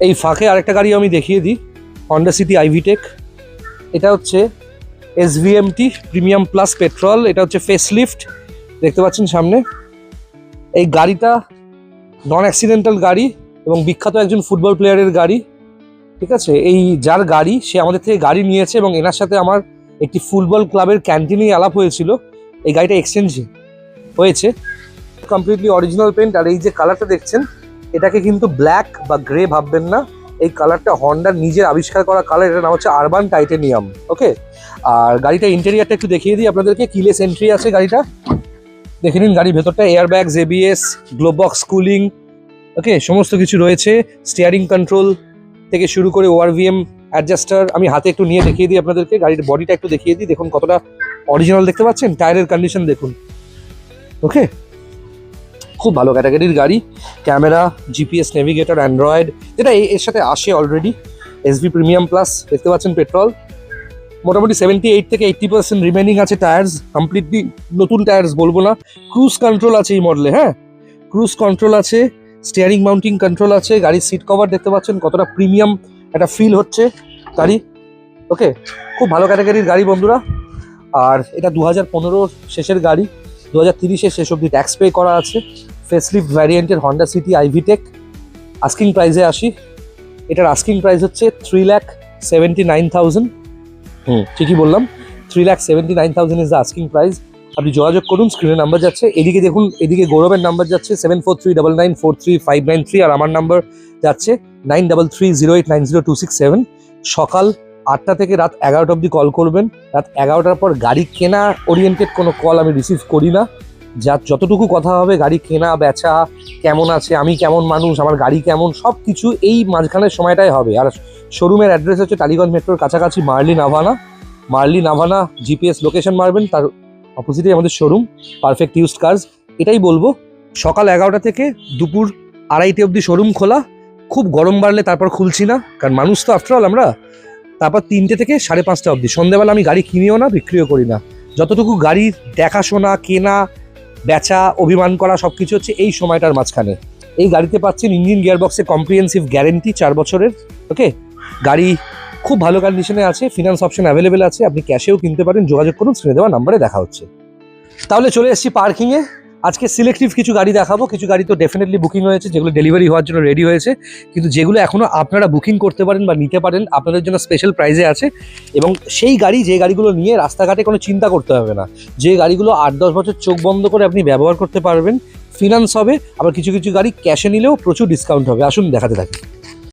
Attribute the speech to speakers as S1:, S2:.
S1: এই ফাঁকে আরেকটা গাড়ি আমি দেখিয়ে দিই, হন্ডা সিটি আইভিটেক। এটা হচ্ছে এসভিএমটি প্রিমিয়াম প্লাস পেট্রোল, এটা হচ্ছে ফেসলিফট, দেখতে পাচ্ছেন সামনে। এই গাড়িটা নন অ্যাক্সিডেন্টাল গাড়ি এবং বিখ্যাত একজন ফুটবল প্লেয়ারের গাড়ি, ঠিক আছে। এই যার গাড়ি সে আমাদের থেকে গাড়ি নিয়েছে এবং এনার সাথে আমার একটি ফুটবল ক্লাবের ক্যান্টিনেই আলাপ হয়েছিল। এই গাড়িটা এক্সচেঞ্জ হয়েছে, কমপ্লিটলি অরিজিনাল পেন্ট। আর এই যে কালারটা দেখছেন, এটাকে কিন্তু ব্ল্যাক বা গ্রে ভাববেন না, এই কালারটা হন্ডার নিজের আবিষ্কার করা কালার, এটার নাম হচ্ছে আরবান টাইটেনিয়াম। ওকে, আর গাড়িটা ইন্টেরিয়ারটা একটু দেখিয়ে দিই আপনাদেরকে। কিলেস এন্ট্রি আছে গাড়িটা, দেখে নিন। গাড়ির ভেতরটা এয়ারব্যাগস, এবিএস, গ্লোবক্স, কুলিং, ওকে, সমস্ত কিছু রয়েছে। স্টিয়ারিং কন্ট্রোল থেকে শুরু করে ওআরভিএম অ্যাডজাস্টার। আমি হাতে একটু নিয়ে দেখিয়ে দিই আপনাদেরকে, গাড়ির বডিটা একটু দেখিয়ে দিই। দেখুন কতটা অরিজিনাল দেখতে পাচ্ছেন, টায়ারের কন্ডিশন দেখুন। ওকে, খুব ভালো ক্যাটাগরির গাড়ি। ক্যামেরা, জিপিএস, নেভিগেটর, অ্যান্ড্রয়েড, যেটা এর সাথে আসে অলরেডি। এসভি প্রিমিয়াম প্লাস, দেখতে পাচ্ছেন পেট্রোল। মোটামুটি 78 থেকে 80% রিমেনিং আছে টায়ার্স, কমপ্লিটলি নতুন টায়ার্স বলবো না। ক্রুজ কন্ট্রোল আছে এই মডেলে, হ্যাঁ, ক্রুজ কন্ট্রোল আছে, স্টিয়ারিং মাউন্টিং কন্ট্রোল আছে। গাড়ির সিট কভার দেখতে পাচ্ছেন কতটা প্রিমিয়াম একটা ফিল হচ্ছে গাড়ি। ওকে, খুব ভালো ক্যাটাগরির গাড়ি বন্ধুরা। আর এটা 2015 শেষের গাড়ি, 2030 শেষ অব্দি ট্যাক্স পে করা আছে। ফেসলিফট ভ্যারিয়েন্টের হন্ডা সিটি আইভিটেক। আস্কিং প্রাইসে আসি, এটার আস্কিং প্রাইস হচ্ছে 3,79,000। ঠিকই বললাম, 3,79,000 ইজ দ্য আস্কিং প্রাইস। আপনি যোগাযোগ করুন, স্ক্রিনে নাম্বার যাচ্ছে। এদিকে দেখুন, এদিকে গৌরবের নাম্বার যাচ্ছে 7439943593, আর আমার নাম্বার যাচ্ছে 9330890267। সকাল 8টা থেকে রাত 11টা অবধি কল করবেন। রাত 11টার পর গাড়ি কেনা ওরিয়েন্টেড কোনো কল আমি রিসিভ করি না। যতটুকু কথা হবে গাড়ি কেনা বেচা, কেমন আছে, আমি কেমন মানুষ, আমার গাড়ি কেমন, সব কিছু এই মাঝখানের সময়টাই হবে। আর শোরুমের অ্যাড্রেস হচ্ছে টালিগঞ্জ মেট্রোর কাছাকাছি মার্লি নাভানা জিপিএস লোকেশন মারবেন, তার অপোজিটেই আমাদের শোরুম পারফেক্ট ইউজড কার্স। এটাই বলবো, সকাল 11টা থেকে দুপুর 2:30 অবধি শোরুম খোলা। খুব গরম বাড়লে তারপর খুলছি না, কারণ মানুষ তো আফটারঅল আমরা। তারপর 3টে থেকে 5:30 অবধি। সন্ধ্যাবেলা আমি গাড়ি কিনিও না, বিক্রিও করি না। যতটুকু গাড়ির দেখাশোনা, কেনা বেচা, অভিমান করা সব কিছু হচ্ছে এই সময়টার মাঝখানে। এই গাড়িতে পাচ্ছেন ইঞ্জিন গিয়ারবক্সে কম্প্রিহেন্সিভ গ্যারেন্টি 4 বছরের। ওকে, গাড়ি খুব ভালো কন্ডিশনে আছে, ফিনান্স অপশন অ্যাভেলেবেল আছে, আপনি ক্যাশেও কিনতে পারেন। যোগাযোগ করুন, স্ক্রিনে দেওয়া নাম্বারে দেখা হচ্ছে। তাহলে চলে এসেছি পার্কিংয়ে। আজকে সিলেক্টিভ কিছু গাড়ি দেখাবো। কিছু গাড়ি তো ডেফিনেটলি বুকিং হয়েছে, যেগুলো ডেলিভারি হওয়ার জন্য রেডি হয়েছে, কিন্তু যেগুলো এখনও আপনারা বুকিং করতে পারেন বা নিতে পারেন, আপনাদের জন্য স্পেশাল প্রাইজে আছে। এবং সেই গাড়ি, যে গাড়িগুলো নিয়ে রাস্তাঘাটে কোনো চিন্তা করতে হবে না, যে গাড়িগুলো 8-10 বছর চোখ বন্ধ করে আপনি ব্যবহার করতে পারবেন, ফিনান্স হবে, আবার কিছু কিছু গাড়ি ক্যাশে নিলেও প্রচুর ডিসকাউন্ট হবে। আসুন দেখাতে থাকি।